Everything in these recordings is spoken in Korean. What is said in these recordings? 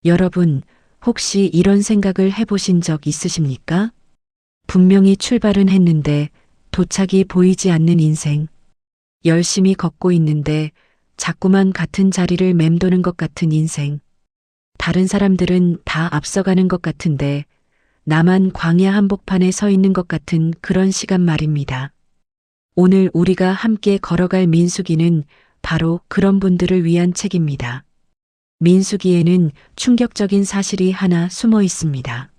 여러분, 혹시 이런 생각을 해보신 적 있으십니까? 분명히 출발은 했는데 도착이 보이지 않는 인생. 열심히 걷고 있는데 자꾸만 같은 자리를 맴도는 것 같은 인생. 다른 사람들은 다 앞서가는 것 같은데 나만 광야 한복판에 서 있는 것 같은 그런 시간 말입니다. 오늘 우리가 함께 걸어갈 민수기는 바로 그런 분들을 위한 책입니다. 민수기에는 충격적인 사실이 하나 숨어 있습니다.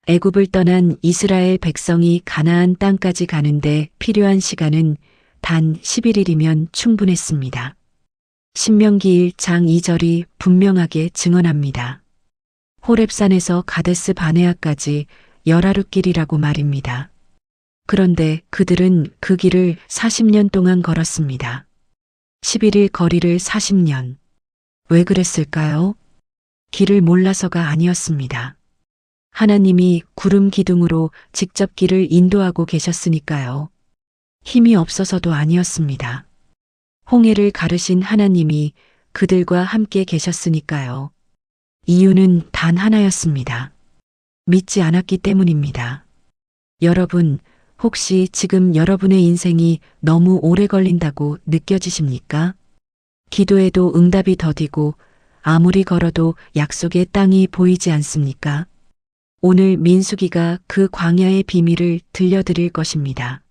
애굽을 떠난 이스라엘 백성이 가나안 땅까지 가는데 필요한 시간은 단 11일이면 충분했습니다. 신명기 1장 2절이 분명하게 증언합니다. 호렙산에서 가데스 바네아까지 열하룻길이라고 말입니다. 그런데 그들은 그 길을 40년 동안 걸었습니다. 11일 거리를 40년. 왜 그랬을까요? 길을 몰라서가 아니었습니다. 하나님이 구름 기둥으로 직접 길을 인도하고 계셨으니까요. 힘이 없어서도 아니었습니다. 홍해를 가르신 하나님이 그들과 함께 계셨으니까요. 이유는 단 하나였습니다. 믿지 않았기 때문입니다. 여러분, 혹시 지금 여러분의 인생이 너무 오래 걸린다고 느껴지십니까? 기도해도 응답이 더디고 아무리 걸어도 약속의 땅이 보이지 않습니까? 오늘 민수기가 그 광야의 비밀을 들려드릴 것입니다.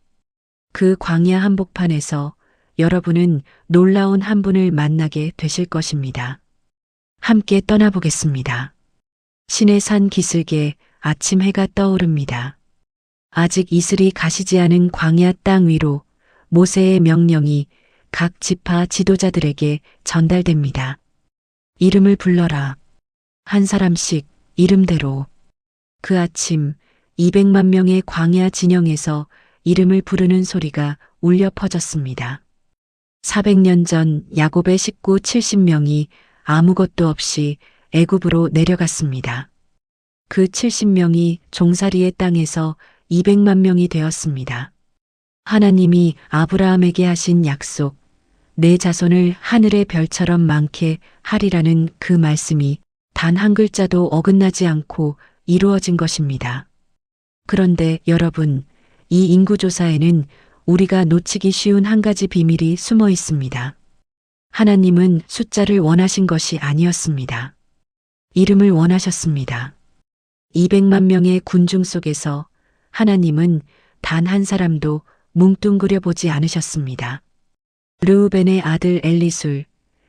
그 광야 한복판에서 여러분은 놀라운 한 분을 만나게 되실 것입니다. 함께 떠나보겠습니다. 신의 산 기슭에 아침 해가 떠오릅니다. 아직 이슬이 가시지 않은 광야 땅 위로 모세의 명령이 각 지파 지도자들에게 전달됩니다. 이름을 불러라. 한 사람씩 이름대로. 그 아침 200만 명의 광야 진영에서 이름을 부르는 소리가 울려 퍼졌습니다. 400년 전 야곱의 식구 70명이 아무것도 없이 애굽으로 내려갔습니다. 그 70명이 종살이의 땅에서 200만 명이 되었습니다. 하나님이 아브라함에게 하신 약속, 내 자손을 하늘의 별처럼 많게 하리라는 그 말씀이 단 한 글자도 어긋나지 않고 이루어진 것입니다. 그런데 여러분, 이 인구조사에는 우리가 놓치기 쉬운 한 가지 비밀이 숨어 있습니다. 하나님은 숫자를 원하신 것이 아니었습니다. 이름을 원하셨습니다. 200만 명의 군중 속에서 하나님은 단 한 사람도 뭉뚱그려 보지 않으셨습니다. 르우벤의 아들 엘리술,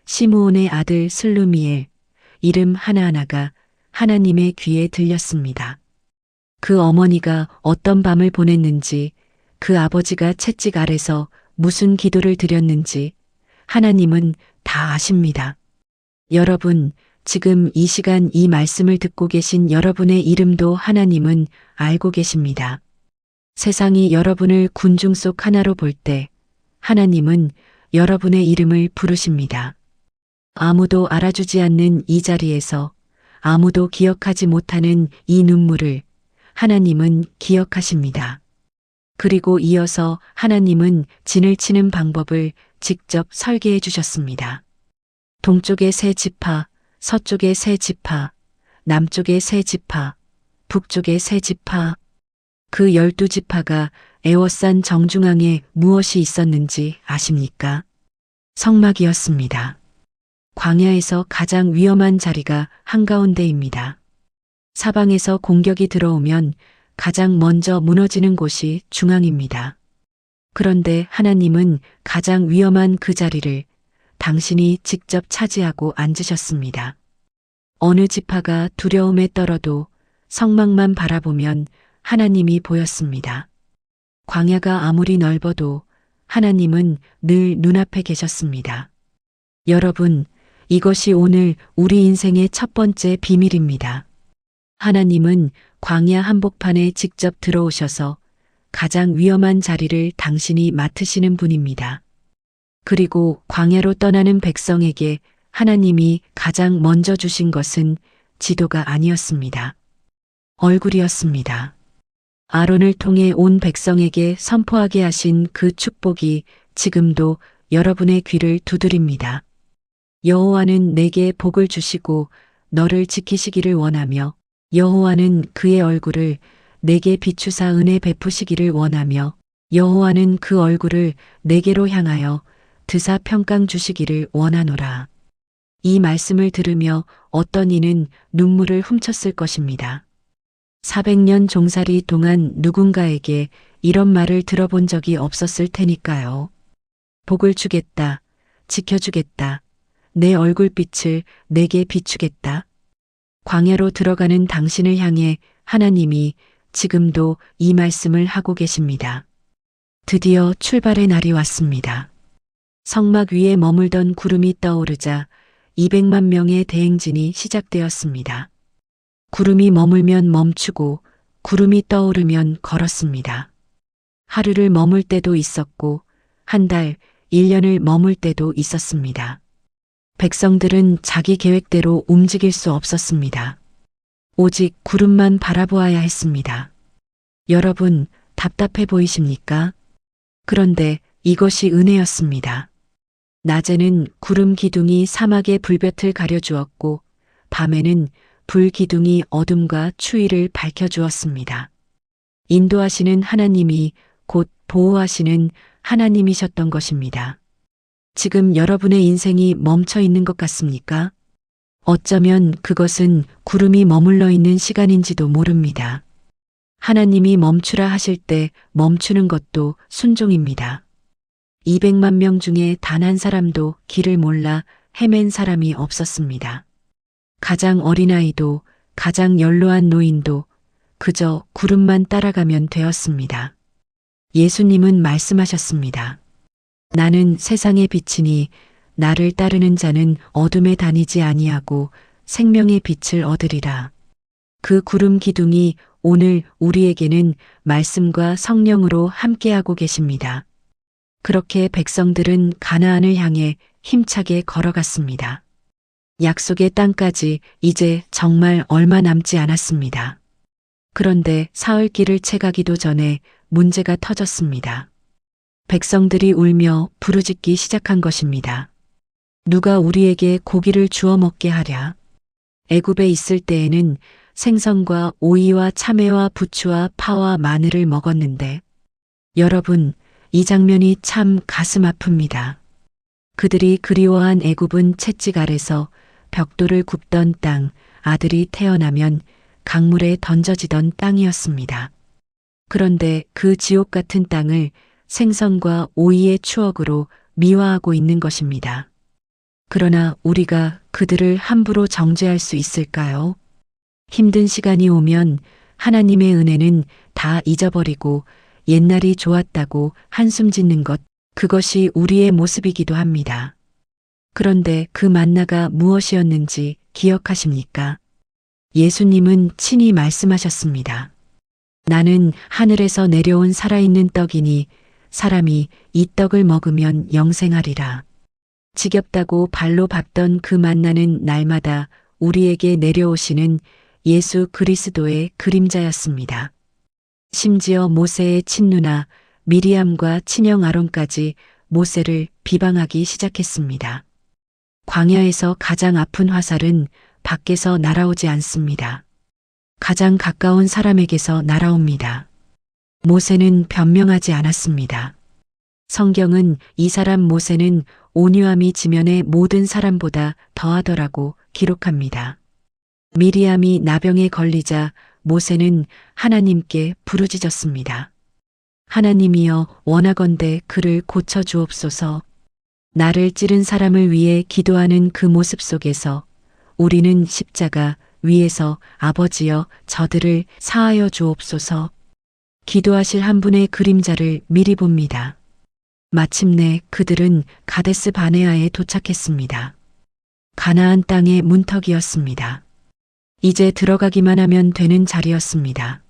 시므온의 아들 슬루미엘, 이름 하나하나가 하나님의 귀에 들렸습니다. 그 어머니가 어떤 밤을 보냈는지, 그 아버지가 채찍 아래서 무슨 기도를 드렸는지 하나님은 다 아십니다. 여러분, 지금 이 시간 이 말씀을 듣고 계신 여러분의 이름도 하나님은 알고 계십니다. 세상이 여러분을 군중 속 하나로 볼 때 하나님은 여러분의 이름을 부르십니다. 아무도 알아주지 않는 이 자리에서 아무도 기억하지 못하는 이 눈물을 하나님은 기억하십니다. 그리고 이어서 하나님은 진을 치는 방법을 직접 설계해 주셨습니다. 동쪽의 세 지파, 서쪽의 세 지파, 남쪽의 세 지파, 북쪽의 세 지파. 그 12지파가 애워싼 정중앙에 무엇이 있었는지 아십니까? 성막이었습니다. 광야에서 가장 위험한 자리가 한가운데입니다. 사방에서 공격이 들어오면 가장 먼저 무너지는 곳이 중앙입니다. 그런데 하나님은 가장 위험한 그 자리를 당신이 직접 차지하고 앉으셨습니다. 어느 지파가 두려움에 떨어도 성막만 바라보면 하나님이 보였습니다. 광야가 아무리 넓어도 하나님은 늘 눈앞에 계셨습니다. 여러분, 이것이 오늘 우리 인생의 첫 번째 비밀입니다. 하나님은 광야 한복판에 직접 들어오셔서 가장 위험한 자리를 당신이 맡으시는 분입니다. 그리고 광야로 떠나는 백성에게 하나님이 가장 먼저 주신 것은 지도가 아니었습니다. 얼굴이었습니다. 아론을 통해 온 백성에게 선포하게 하신 그 축복이 지금도 여러분의 귀를 두드립니다. 여호와는 내게 복을 주시고 너를 지키시기를 원하며 여호와는 그의 얼굴을 내게 비추사 은혜 베푸시기를 원하며 여호와는 그 얼굴을 내게로 향하여 드사 평강 주시기를 원하노라. 이 말씀을 들으며 어떤 이는 눈물을 훔쳤을 것입니다. 400년 종살이 동안 누군가에게 이런 말을 들어본 적이 없었을 테니까요. 복을 주겠다. 지켜주겠다. 내 얼굴빛을 내게 비추겠다. 광야로 들어가는 당신을 향해 하나님이 지금도 이 말씀을 하고 계십니다. 드디어 출발의 날이 왔습니다. 성막 위에 머물던 구름이 떠오르자 200만 명의 대행진이 시작되었습니다. 구름이 머물면 멈추고 구름이 떠오르면 걸었습니다. 하루를 머물 때도 있었고 한 달, 1년을 머물 때도 있었습니다. 백성들은 자기 계획대로 움직일 수 없었습니다. 오직 구름만 바라보아야 했습니다. 여러분, 답답해 보이십니까? 그런데 이것이 은혜였습니다. 낮에는 구름 기둥이 사막의 불볕을 가려주었고 밤에는 불 기둥이 어둠과 추위를 밝혀주었습니다. 인도하시는 하나님이 곧 보호하시는 하나님이셨던 것입니다. 지금 여러분의 인생이 멈춰 있는 것 같습니까? 어쩌면 그것은 구름이 머물러 있는 시간인지도 모릅니다. 하나님이 멈추라 하실 때 멈추는 것도 순종입니다. 200만 명 중에 단 한 사람도 길을 몰라 헤맨 사람이 없었습니다. 가장 어린아이도 가장 연로한 노인도 그저 구름만 따라가면 되었습니다. 예수님은 말씀하셨습니다. 나는 세상의 빛이니 나를 따르는 자는 어둠에 다니지 아니하고 생명의 빛을 얻으리라. 그 구름 기둥이 오늘 우리에게는 말씀과 성령으로 함께하고 계십니다. 그렇게 백성들은 가나안을 향해 힘차게 걸어갔습니다. 약속의 땅까지 이제 정말 얼마 남지 않았습니다. 그런데 사흘길을 채 가기도 전에 문제가 터졌습니다. 백성들이 울며 부르짖기 시작한 것입니다. 누가 우리에게 고기를 주워 먹게 하랴? 애굽에 있을 때에는 생선과 오이와 참외와 부추와 파와 마늘을 먹었는데 여러분, 이 장면이 참 가슴 아픕니다. 그들이 그리워한 애굽은 채찍 아래서 벽돌을 굽던 땅, 아들이 태어나면 강물에 던져지던 땅이었습니다. 그런데 그 지옥 같은 땅을 생선과 오이의 추억으로 미화하고 있는 것입니다. 그러나 우리가 그들을 함부로 정죄할 수 있을까요? 힘든 시간이 오면 하나님의 은혜는 다 잊어버리고 옛날이 좋았다고 한숨 짓는 것, 그것이 우리의 모습이기도 합니다. 그런데 그 만나가 무엇이었는지 기억하십니까? 예수님은 친히 말씀하셨습니다. 나는 하늘에서 내려온 살아있는 떡이니 사람이 이 떡을 먹으면 영생하리라. 지겹다고 발로 밟던 그 만나는 날마다 우리에게 내려오시는 예수 그리스도의 그림자였습니다. 심지어 모세의 친누나 미리암과 친형 아론까지 모세를 비방하기 시작했습니다. 광야에서 가장 아픈 화살은 밖에서 날아오지 않습니다. 가장 가까운 사람에게서 날아옵니다. 모세는 변명하지 않았습니다. 성경은 이 사람 모세는 온유함이 지면의 모든 사람보다 더하더라고 기록합니다. 미리암이 나병에 걸리자 모세는 하나님께 부르짖었습니다. 하나님이여 원하건대 그를 고쳐 주옵소서. 나를 찌른 사람을 위해 기도하는 그 모습 속에서 우리는 십자가 위에서 아버지여 저들을 사하여 주옵소서. 기도하실 한 분의 그림자를 미리 봅니다. 마침내 그들은 가데스 바네아에 도착했습니다. 가나안 땅의 문턱이었습니다. 이제 들어가기만 하면 되는 자리였습니다.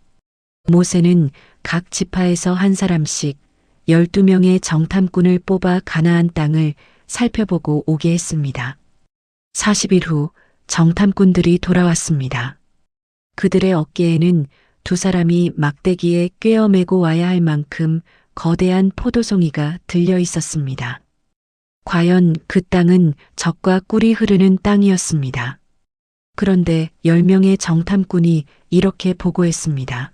모세는 각 지파에서 한 사람씩 12명의 정탐꾼을 뽑아 가나안 땅을 살펴보고 오게 했습니다. 40일 후 정탐꾼들이 돌아왔습니다. 그들의 어깨에는 두 사람이 막대기에 꿰어매고 와야 할 만큼 거대한 포도송이가 들려 있었습니다. 과연 그 땅은 젖과 꿀이 흐르는 땅이었습니다. 그런데 10명의 정탐꾼이 이렇게 보고했습니다.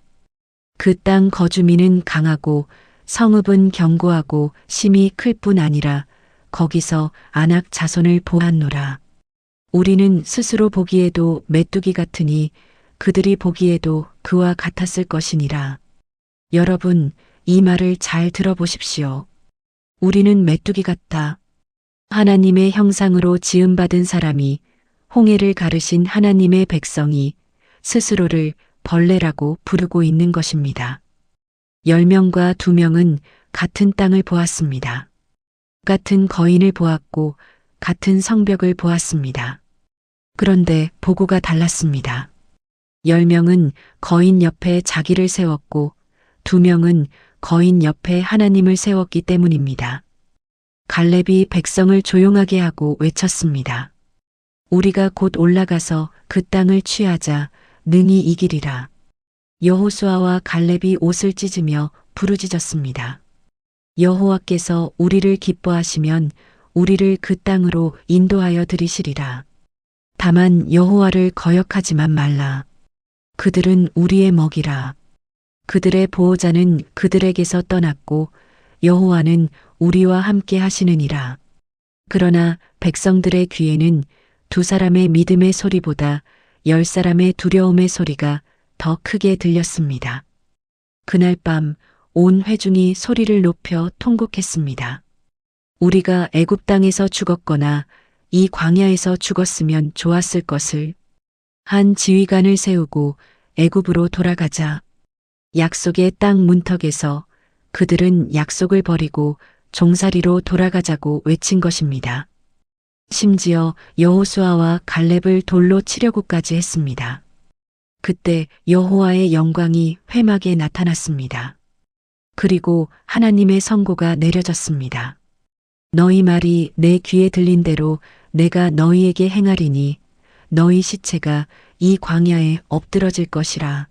그 땅 거주민은 강하고 성읍은 견고하고 심이 클 뿐 아니라 거기서 안악 자손을 보았노라. 우리는 스스로 보기에도 메뚜기 같으니 그들이 보기에도 그와 같았을 것이니라. 여러분, 이 말을 잘 들어보십시오. 우리는 메뚜기 같다. 하나님의 형상으로 지음받은 사람이, 홍해를 가르신 하나님의 백성이 스스로를 벌레라고 부르고 있는 것입니다. 10명과 2명은 같은 땅을 보았습니다. 같은 거인을 보았고 같은 성벽을 보았습니다. 그런데 보고가 달랐습니다. 10명은 거인 옆에 자기를 세웠고 2명은 거인 옆에 하나님을 세웠기 때문입니다. 갈렙이 백성을 조용하게 하고 외쳤습니다. 우리가 곧 올라가서 그 땅을 취하자 능히 이기리라. 여호수아와 갈렙이 옷을 찢으며 부르짖었습니다. 여호와께서 우리를 기뻐하시면 우리를 그 땅으로 인도하여 들이시리라. 다만 여호와를 거역하지만 말라. 그들은 우리의 먹이라. 그들의 보호자는 그들에게서 떠났고 여호와는 우리와 함께 하시느니라. 그러나 백성들의 귀에는 2사람의 믿음의 소리보다 10사람의 두려움의 소리가 더 크게 들렸습니다. 그날 밤 온 회중이 소리를 높여 통곡했습니다. 우리가 애굽 땅에서 죽었거나 이 광야에서 죽었으면 좋았을 것을. 한 지휘관을 세우고 애굽으로 돌아가자. 약속의 땅 문턱에서 그들은 약속을 버리고 종살이로 돌아가자고 외친 것입니다. 심지어 여호수아와 갈렙을 돌로 치려고까지 했습니다. 그때 여호와의 영광이 회막에 나타났습니다. 그리고 하나님의 선고가 내려졌습니다. 너희 말이 내 귀에 들린 대로 내가 너희에게 행하리니 너희 시체가 이 광야에 엎드러질 것이라.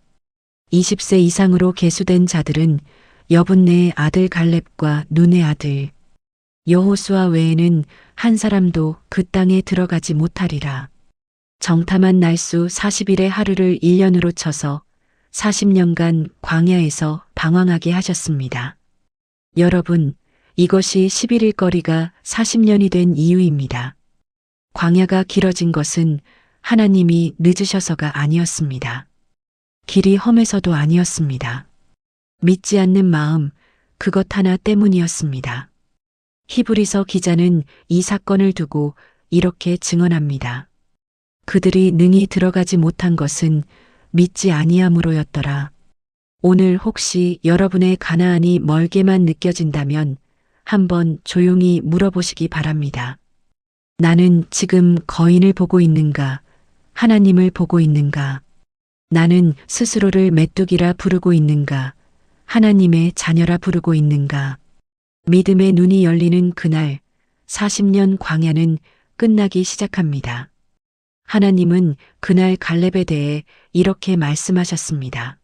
20세 이상으로 계수된 자들은 여분네의 아들 갈렙과 눈의 아들 여호수아 외에는 한 사람도 그 땅에 들어가지 못하리라. 정탐한 날수 40일의 하루를 1년으로 쳐서 40년간 광야에서 방황하게 하셨습니다. 여러분, 이것이 11일 거리가 40년이 된 이유입니다. 광야가 길어진 것은 하나님이 늦으셔서가 아니었습니다. 길이 험해서도 아니었습니다. 믿지 않는 마음, 그것 하나 때문이었습니다. 히브리서 기자는 이 사건을 두고 이렇게 증언합니다. 그들이 능히 들어가지 못한 것은 믿지 아니함으로였더라. 오늘 혹시 여러분의 가나안이 멀게만 느껴진다면 한번 조용히 물어보시기 바랍니다. 나는 지금 거인을 보고 있는가? 하나님을 보고 있는가? 나는 스스로를 메뚜기라 부르고 있는가? 하나님의 자녀라 부르고 있는가? 믿음의 눈이 열리는 그날 40년 광야는 끝나기 시작합니다. 하나님은 그날 갈렙에 대해 이렇게 말씀하셨습니다.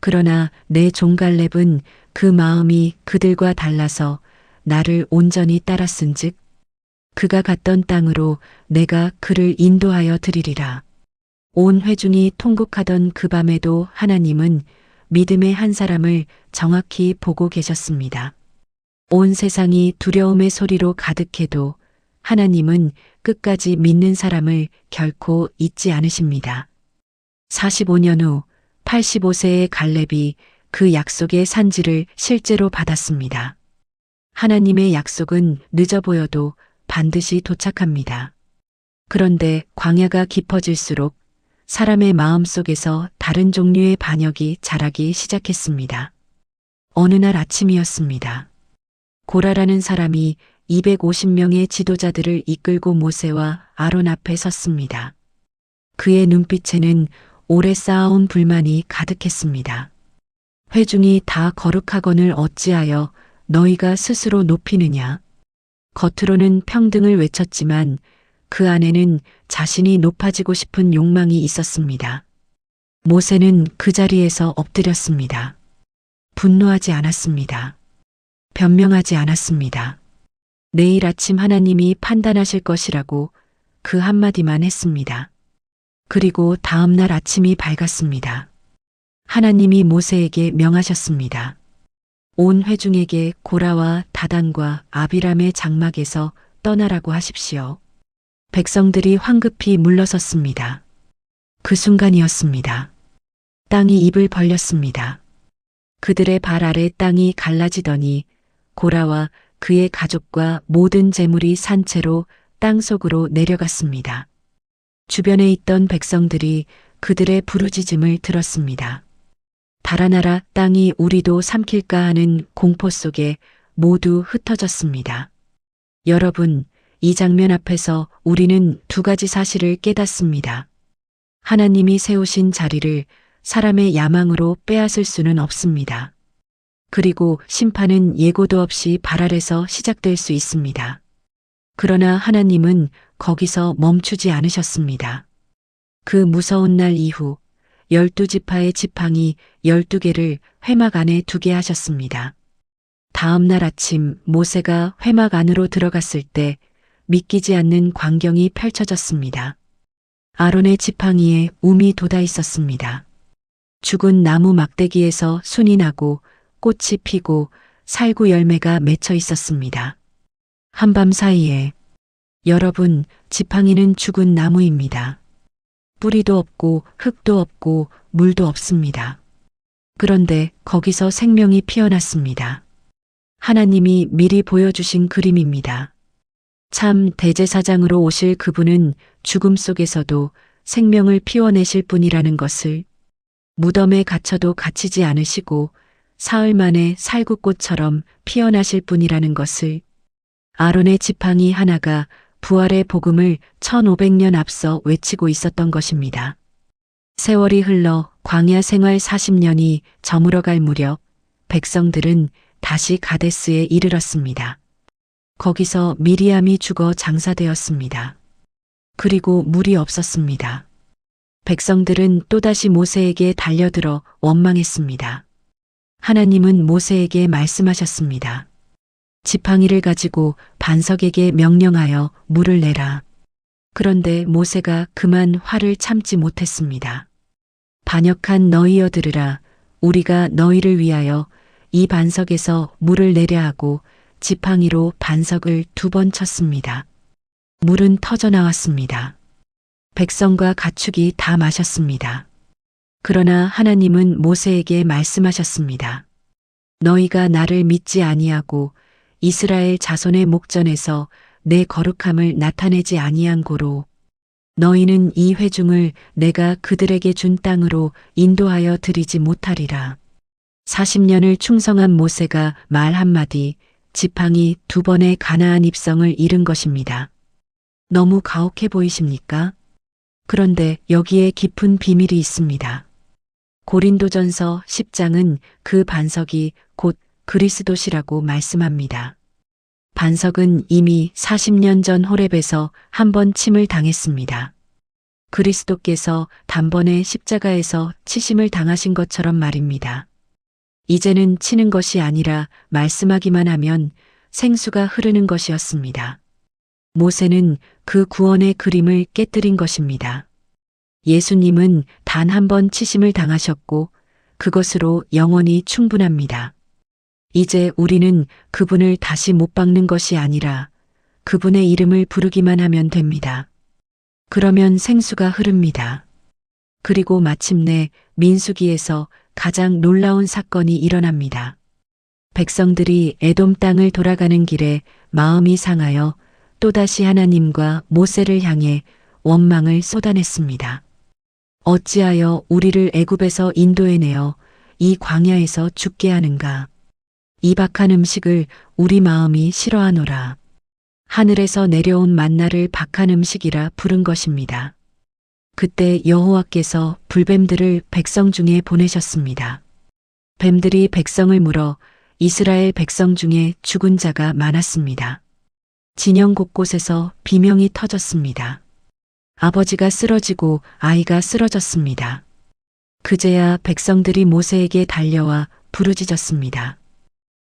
그러나 내 종 갈렙은 그 마음이 그들과 달라서 나를 온전히 따랐은즉 그가 갔던 땅으로 내가 그를 인도하여 드리리라. 온 회중이 통곡하던 그 밤에도 하나님은 믿음의 한 사람을 정확히 보고 계셨습니다. 온 세상이 두려움의 소리로 가득해도 하나님은 끝까지 믿는 사람을 결코 잊지 않으십니다. 45년 후 85세의 갈렙이 그 약속의 산지를 실제로 받았습니다. 하나님의 약속은 늦어 보여도 반드시 도착합니다. 그런데 광야가 깊어질수록 사람의 마음 속에서 다른 종류의 반역이 자라기 시작했습니다. 어느 날 아침이었습니다. 고라라는 사람이 250명의 지도자들을 이끌고 모세와 아론 앞에 섰습니다. 그의 눈빛에는 오래 쌓아온 불만이 가득했습니다. 회중이 다 거룩하거늘 어찌하여 너희가 스스로 높이느냐? 겉으로는 평등을 외쳤지만 그 안에는 자신이 높아지고 싶은 욕망이 있었습니다. 모세는 그 자리에서 엎드렸습니다. 분노하지 않았습니다. 변명하지 않았습니다. 내일 아침 하나님이 판단하실 것이라고 그 한마디만 했습니다. 그리고 다음 날 아침이 밝았습니다. 하나님이 모세에게 명하셨습니다. 온 회중에게 고라와 다단과 아비람의 장막에서 떠나라고 하십시오. 백성들이 황급히 물러섰습니다. 그 순간이었습니다. 땅이 입을 벌렸습니다. 그들의 발 아래 땅이 갈라지더니 고라와 그의 가족과 모든 재물이 산채로 땅속으로 내려갔습니다. 주변에 있던 백성들이 그들의 부르짖음을 들었습니다. 달아나라 땅이 우리도 삼킬까 하는 공포 속에 모두 흩어졌습니다. 여러분, 이 장면 앞에서 우리는 두 가지 사실을 깨닫습니다. 하나님이 세우신 자리를 사람의 야망으로 빼앗을 수는 없습니다. 그리고 심판은 예고도 없이 발 아래서 시작될 수 있습니다. 그러나 하나님은 거기서 멈추지 않으셨습니다. 그 무서운 날 이후 12지파의 지팡이 12개를 회막 안에 두게 하셨습니다. 다음 날 아침 모세가 회막 안으로 들어갔을 때 믿기지 않는 광경이 펼쳐졌습니다. 아론의 지팡이에 움이 돋아 있었습니다. 죽은 나무 막대기에서 순이 나고 꽃이 피고 살구 열매가 맺혀 있었습니다. 한밤 사이에 여러분, 지팡이는 죽은 나무입니다. 뿌리도 없고 흙도 없고 물도 없습니다. 그런데 거기서 생명이 피어났습니다. 하나님이 미리 보여주신 그림입니다. 참 대제사장으로 오실 그분은 죽음 속에서도 생명을 피워내실 분이라는 것을, 무덤에 갇혀도 갇히지 않으시고 사흘 만에 살구꽃처럼 피어나실 분이라는 것을, 아론의 지팡이 하나가 부활의 복음을 1500년 앞서 외치고 있었던 것입니다. 세월이 흘러 광야 생활 40년이 저물어갈 무렵 백성들은 다시 가데스에 이르렀습니다. 거기서 미리암이 죽어 장사되었습니다. 그리고 물이 없었습니다. 백성들은 또다시 모세에게 달려들어 원망했습니다. 하나님은 모세에게 말씀하셨습니다. 지팡이를 가지고 반석에게 명령하여 물을 내라. 그런데 모세가 그만 화를 참지 못했습니다. 반역한 너희여 들으라. 우리가 너희를 위하여 이 반석에서 물을 내려 하고 지팡이로 반석을 2번 쳤습니다. 물은 터져 나왔습니다. 백성과 가축이 다 마셨습니다. 그러나 하나님은 모세에게 말씀하셨습니다. 너희가 나를 믿지 아니하고 이스라엘 자손의 목전에서 내 거룩함을 나타내지 아니한 고로 너희는 이 회중을 내가 그들에게 준 땅으로 인도하여 드리지 못하리라. 40년을 충성한 모세가 말 한마디, 지팡이 2번의 가나안 입성을 잃은 것입니다. 너무 가혹해 보이십니까? 그런데 여기에 깊은 비밀이 있습니다. 고린도전서 10장은 그 반석이 곧 그리스도시라고 말씀합니다. 반석은 이미 40년 전 호렙에서 한 번 침을 당했습니다. 그리스도께서 단번에 십자가에서 치심을 당하신 것처럼 말입니다. 이제는 치는 것이 아니라 말씀하기만 하면 생수가 흐르는 것이었습니다. 모세는 그 구원의 그림을 깨뜨린 것입니다. 예수님은 단 한 번 치심을 당하셨고 그것으로 영원히 충분합니다. 이제 우리는 그분을 다시 못 박는 것이 아니라 그분의 이름을 부르기만 하면 됩니다. 그러면 생수가 흐릅니다. 그리고 마침내 민수기에서 가장 놀라운 사건이 일어납니다. 백성들이 에돔 땅을 돌아가는 길에 마음이 상하여 또다시 하나님과 모세를 향해 원망을 쏟아냈습니다. 어찌하여 우리를 애굽에서 인도해내어 이 광야에서 죽게 하는가? 이 박한 음식을 우리 마음이 싫어하노라. 하늘에서 내려온 만나를 박한 음식이라 부른 것입니다. 그때 여호와께서 불뱀들을 백성 중에 보내셨습니다. 뱀들이 백성을 물어 이스라엘 백성 중에 죽은 자가 많았습니다. 진영 곳곳에서 비명이 터졌습니다. 아버지가 쓰러지고 아이가 쓰러졌습니다. 그제야 백성들이 모세에게 달려와 부르짖었습니다.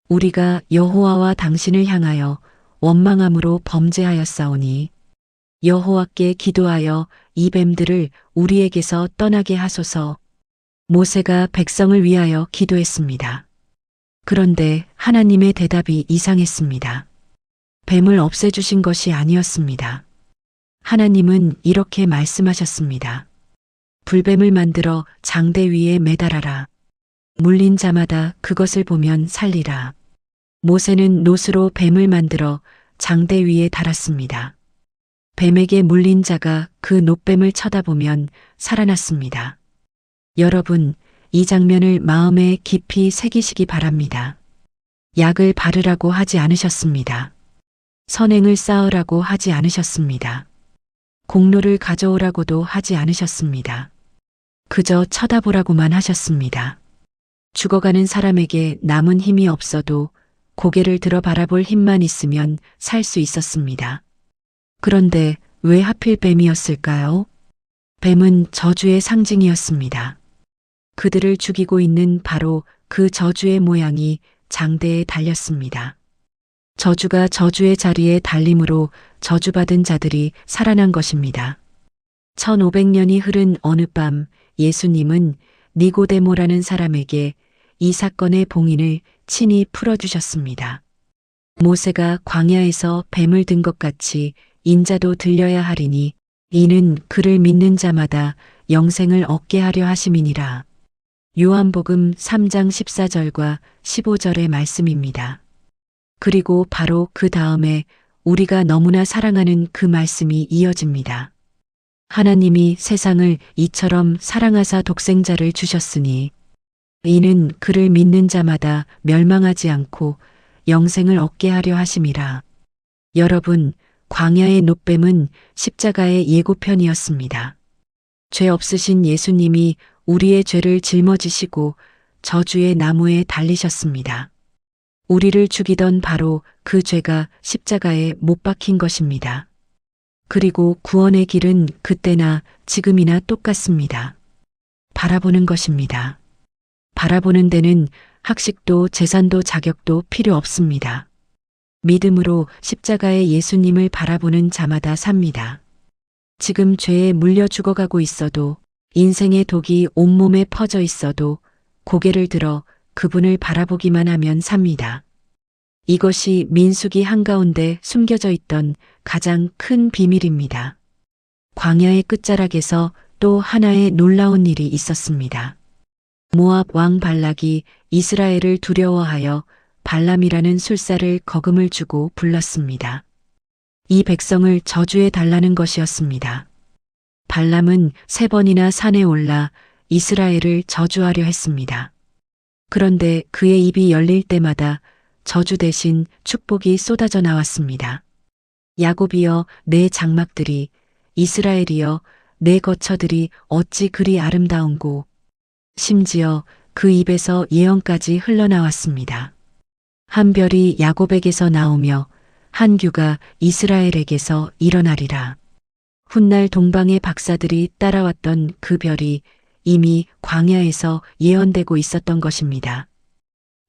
우리가 여호와와 당신을 향하여 원망함으로 범죄하였사오니 여호와께 기도하여 이 뱀들을 우리에게서 떠나게 하소서. 모세가 백성을 위하여 기도했습니다. 그런데 하나님의 대답이 이상했습니다. 뱀을 없애주신 것이 아니었습니다. 하나님은 이렇게 말씀하셨습니다. 불뱀을 만들어 장대 위에 매달아라. 물린 자마다 그것을 보면 살리라. 모세는 놋으로 뱀을 만들어 장대 위에 달았습니다. 뱀에게 물린 자가 그 놋뱀을 쳐다보면 살아났습니다. 여러분, 이 장면을 마음에 깊이 새기시기 바랍니다. 약을 바르라고 하지 않으셨습니다. 선행을 쌓으라고 하지 않으셨습니다. 공로를 가져오라고도 하지 않으셨습니다. 그저 쳐다보라고만 하셨습니다. 죽어가는 사람에게 남은 힘이 없어도 고개를 들어 바라볼 힘만 있으면 살 수 있었습니다. 그런데 왜 하필 뱀이었을까요? 뱀은 저주의 상징이었습니다. 그들을 죽이고 있는 바로 그 저주의 모양이 장대에 달렸습니다. 저주가 저주의 자리에 달림으로 저주받은 자들이 살아난 것입니다. 1500년이 흐른 어느 밤 예수님은 니고데모라는 사람에게 이 사건의 봉인을 친히 풀어주셨습니다. 모세가 광야에서 뱀을 든 것 같이 인자도 들려야 하리니 이는 그를 믿는 자마다 영생을 얻게 하려 하심이니라. 요한복음 3장 14절과 15절의 말씀입니다. 그리고 바로 그 다음에 우리가 너무나 사랑하는 그 말씀이 이어집니다. 하나님이 세상을 이처럼 사랑하사 독생자를 주셨으니 이는 그를 믿는 자마다 멸망하지 않고 영생을 얻게 하려 하심이라. 여러분, 광야의 놋뱀은 십자가의 예고편이었습니다. 죄 없으신 예수님이 우리의 죄를 짊어지시고 저주의 나무에 달리셨습니다. 우리를 죽이던 바로 그 죄가 십자가에 못 박힌 것입니다. 그리고 구원의 길은 그때나 지금이나 똑같습니다. 바라보는 것입니다. 바라보는 데는 학식도 재산도 자격도 필요 없습니다. 믿음으로 십자가의 예수님을 바라보는 자마다 삽니다. 지금 죄에 물려 죽어가고 있어도 인생의 독이 온몸에 퍼져 있어도 고개를 들어 그분을 바라보기만 하면 삽니다. 이것이 민수기 한가운데 숨겨져 있던 가장 큰 비밀입니다. 광야의 끝자락에서 또 하나의 놀라운 일이 있었습니다. 모압 왕 발락이 이스라엘을 두려워하여 발람이라는 술사를 거금을 주고 불렀습니다. 이 백성을 저주해 달라는 것이었습니다. 발람은 3번이나 산에 올라 이스라엘을 저주하려 했습니다. 그런데 그의 입이 열릴 때마다 저주 대신 축복이 쏟아져 나왔습니다. 야곱이여 내 장막들이, 이스라엘이여 내 거처들이 어찌 그리 아름다운고. 심지어 그 입에서 예언까지 흘러나왔습니다. 한 별이 야곱에게서 나오며 한 규가 이스라엘에게서 일어나리라. 훗날 동방의 박사들이 따라왔던 그 별이 이미 광야에서 예언되고 있었던 것입니다.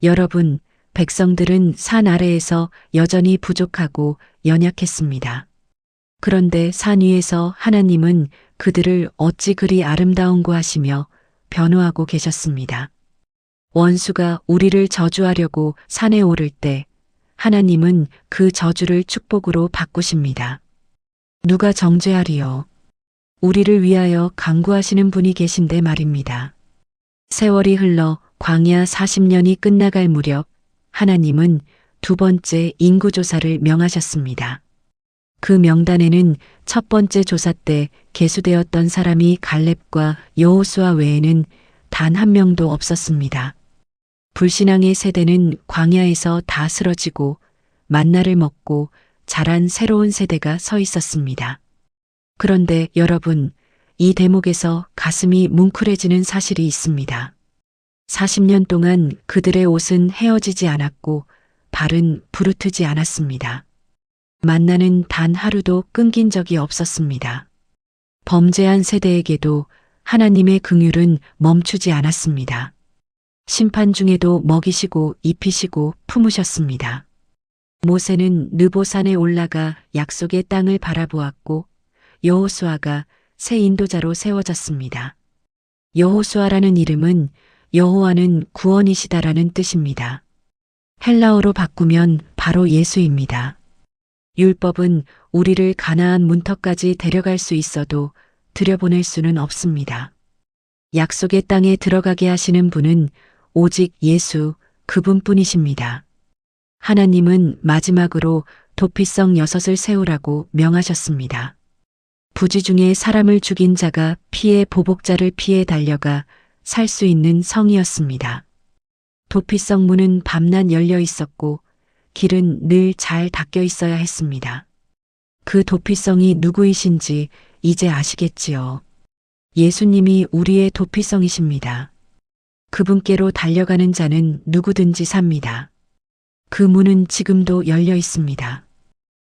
여러분, 백성들은 산 아래에서 여전히 부족하고 연약했습니다. 그런데 산 위에서 하나님은 그들을 어찌 그리 아름다운고 하시며 변호하고 계셨습니다. 원수가 우리를 저주하려고 산에 오를 때 하나님은 그 저주를 축복으로 바꾸십니다. 누가 정죄하리요? 우리를 위하여 간구하시는 분이 계신데 말입니다. 세월이 흘러 광야 40년이 끝나갈 무렵 하나님은 2번째 인구조사를 명하셨습니다. 그 명단에는 첫 번째 조사 때 계수되었던 사람이 갈렙과 여호수아 외에는 단 한 명도 없었습니다. 불신앙의 세대는 광야에서 다 쓰러지고 만나를 먹고 자란 새로운 세대가 서 있었습니다. 그런데 여러분, 이 대목에서 가슴이 뭉클해지는 사실이 있습니다. 40년 동안 그들의 옷은 헤어지지 않았고 발은 부르트지 않았습니다. 만나는 단 하루도 끊긴 적이 없었습니다. 범죄한 세대에게도 하나님의 긍휼은 멈추지 않았습니다. 심판 중에도 먹이시고 입히시고 품으셨습니다. 모세는 느보산에 올라가 약속의 땅을 바라보았고 여호수아가 새 인도자로 세워졌습니다. 여호수아라는 이름은 여호와는 구원이시다라는 뜻입니다. 헬라어로 바꾸면 바로 예수입니다. 율법은 우리를 가나안 문턱까지 데려갈 수 있어도 들여보낼 수는 없습니다. 약속의 땅에 들어가게 하시는 분은 오직 예수 그분뿐이십니다. 하나님은 마지막으로 도피성 6을 세우라고 명하셨습니다. 부지 중에 사람을 죽인 자가 피해 보복자를 피해 달려가 살 수 있는 성이었습니다. 도피성 문은 밤낮 열려 있었고 길은 늘 잘 닫혀 있어야 했습니다. 그 도피성이 누구이신지 이제 아시겠지요. 예수님이 우리의 도피성이십니다. 그분께로 달려가는 자는 누구든지 삽니다. 그 문은 지금도 열려 있습니다.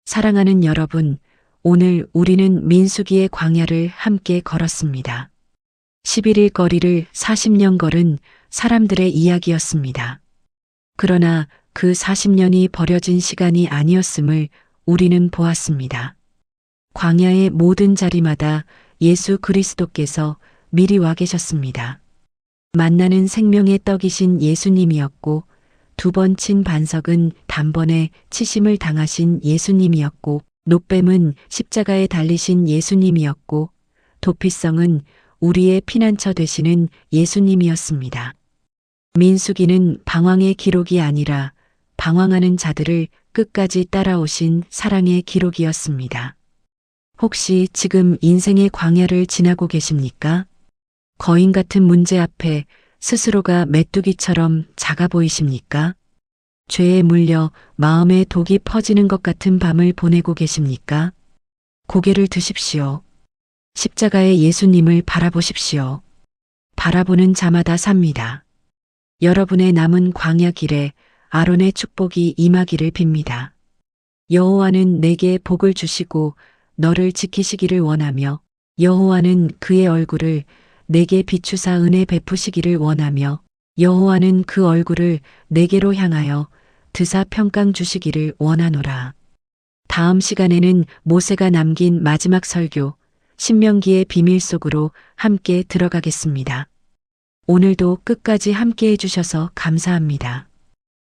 사랑하는 여러분, 오늘 우리는 민수기의 광야를 함께 걸었습니다. 11일 거리를 40년 걸은 사람들의 이야기였습니다. 그러나 그 40년이 버려진 시간이 아니었음을 우리는 보았습니다. 광야의 모든 자리마다 예수 그리스도께서 미리 와 계셨습니다. 만나는 생명의 떡이신 예수님이었고 2번 친 반석은 단번에 치심을 당하신 예수님이었고 놋뱀은 십자가에 달리신 예수님이었고 도피성은 우리의 피난처 되시는 예수님이었습니다. 민수기는 방황의 기록이 아니라 방황하는 자들을 끝까지 따라오신 사랑의 기록이었습니다. 혹시 지금 인생의 광야를 지나고 계십니까? 거인 같은 문제 앞에 스스로가 메뚜기처럼 작아 보이십니까? 죄에 물려 마음에 독이 퍼지는 것 같은 밤을 보내고 계십니까? 고개를 드십시오. 십자가의 예수님을 바라보십시오. 바라보는 자마다 삽니다. 여러분의 남은 광야 길에 아론의 축복이 임하기를 빕니다. 여호와는 내게 복을 주시고 너를 지키시기를 원하며 여호와는 그의 얼굴을 내게 비추사 은혜 베푸시기를 원하며 여호와는 그 얼굴을 내게로 향하여 드사 평강 주시기를 원하노라. 다음 시간에는 모세가 남긴 마지막 설교 신명기의 비밀 속으로 함께 들어가겠습니다. 오늘도 끝까지 함께 해주셔서 감사합니다.